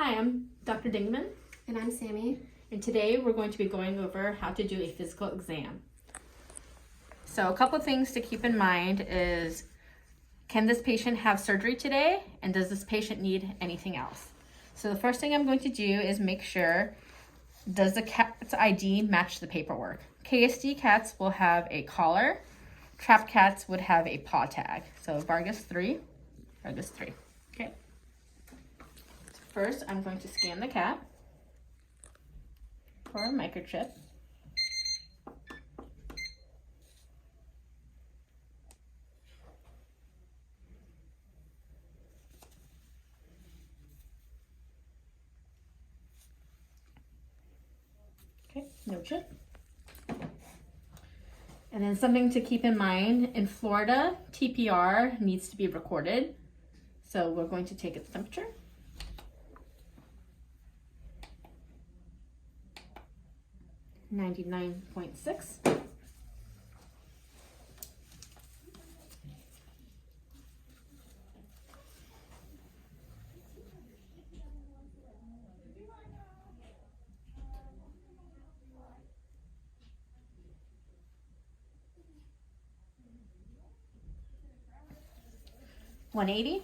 Hi, I'm Dr. Dingman, And I'm Sammy. and today we're going to be going over how to do a physical exam. So a couple of things to keep in mind is, can this patient have surgery today, and does this patient need anything else? So the first thing I'm going to do is make sure, does the cat's ID match the paperwork? KSD cats will have a collar, trap cats would have a paw tag. So Vargas 3. Okay. First, I'm going to scan the cat for a microchip. Okay, no chip. And then something to keep in mind, in Florida, TPR needs to be recorded. So we're going to take its temperature. .6. .180.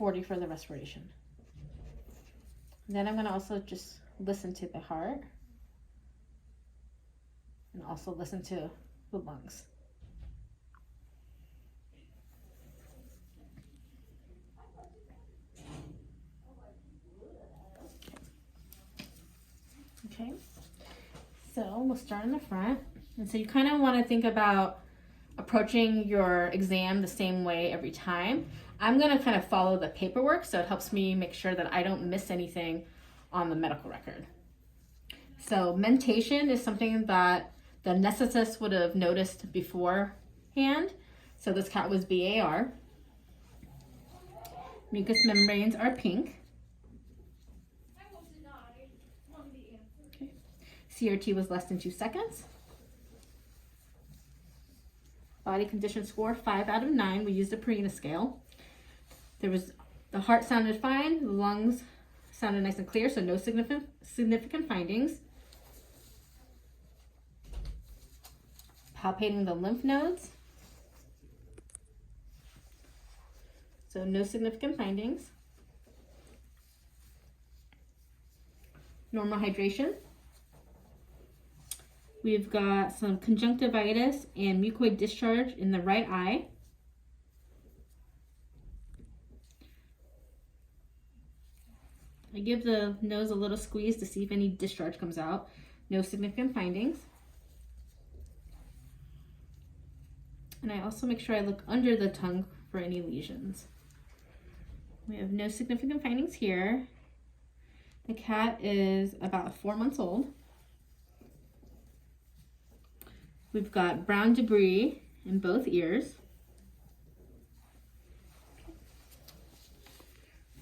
.40 for the respiration. Then I'm going to also just listen to the heart and also listen to the lungs. Okay, so we'll start in the front. And so you kind of want to think about approaching your exam the same way every time. I'm going to kind of follow the paperwork, so it helps me make sure that I don't miss anything on the medical record. So mentation is something that the anesthetist would have noticed beforehand. So this cat was BAR. Mucous membranes are pink. Okay. CRT was less than 2 seconds. Body condition score 5 out of 9. We used a Perina scale. The heart sounded fine. The lungs sounded nice and clear, so no significant findings. Palpating the lymph nodes. So no significant findings. Normal hydration. We've got some conjunctivitis and mucoid discharge in the right eye. I give the nose a little squeeze to see if any discharge comes out. No significant findings. And I also make sure I look under the tongue for any lesions. We have no significant findings here. The cat is about 4 months old. We've got brown debris in both ears.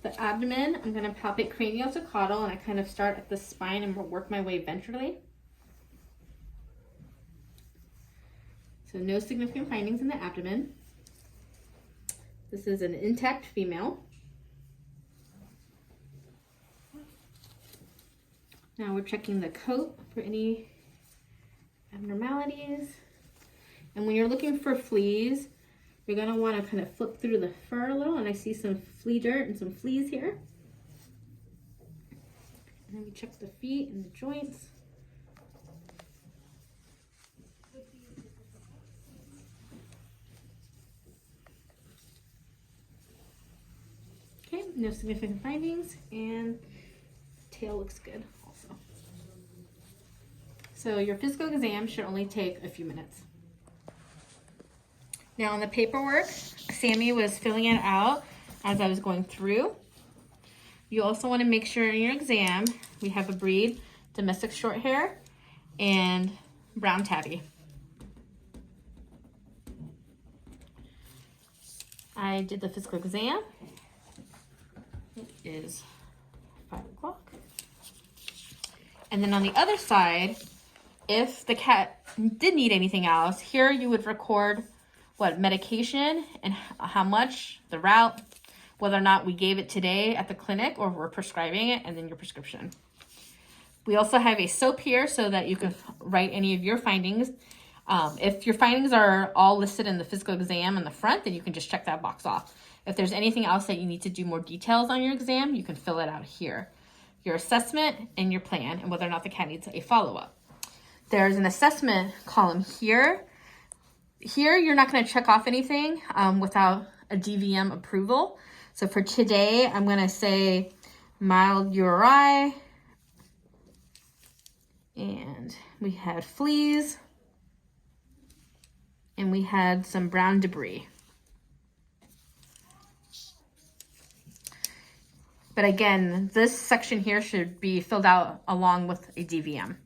The abdomen, I'm going to palpate cranial to caudal, and I kind of start at the spine and work my way ventrally. So no significant findings in the abdomen. This is an intact female. Now we're checking the coat for any abnormalities. And when you're looking for fleas, you're going to want to kind of flip through the fur a little, and I see some flea dirt and some fleas here. And then we check the feet and the joints. Okay, no significant findings, and tail looks good also. So your physical exam should only take a few minutes. Now on the paperwork, Sammy was filling it out as I was going through. You also want to make sure in your exam we have a breed, domestic short hair, and brown tabby. I did the physical exam. It is 5 o'clock. And then on the other side, if the cat did need anything else, here you would record what medication and how much, the route, whether or not we gave it today at the clinic or we're prescribing it, and then your prescription. We also have a SOAP here so that you can write any of your findings. If your findings are all listed in the physical exam in the front, then you can just check that box off. If there's anything else that you need to do more details on your exam, you can fill it out here. Your assessment and your plan, and whether or not the cat needs a follow-up. There's an assessment column here. Here, you're not going to check off anything without a DVM approval. So for today, I'm going to say mild URI, and we had fleas, and we had some brown debris. But again, this section here should be filled out along with a DVM.